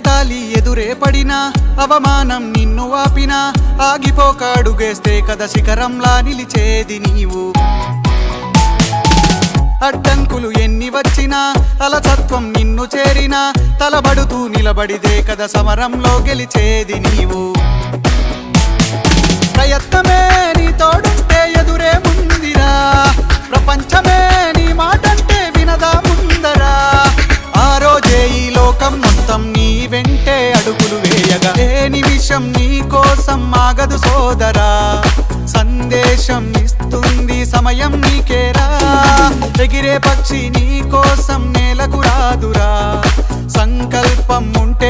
ఎగతాళి ఎదురే పడినా అవమానం నిన్ను ఆపినా ఆగిపోక అడుగేస్తే కదా శిఖరంలా నిలిచేది నీవు. అడ్డంకులు ఎన్ని వచ్చినా అలసత్వం నిన్ను చేరినా తలబడుతూ నిలబడిదే కదా సమరంలో గెలిచేది నీవు. ప్రయత్నమే నీ తోడుంటే ఎదురే ముందిరా, ప్రపంచమే నీ మాటంటే వినదా ముందరా. ఆ రోజే ఈ లోకం మొత్తం నీ వెంటే అడుగులు వేయగా ఏ నిమిషం నీ కోసం ఆగదు సోదరా. సందేశం ఇస్తుంది సమయం నీకేరా, ఎగిరే పక్షి నీ కోసం నేలకు రాదురా. సంకల్పం ఉంటే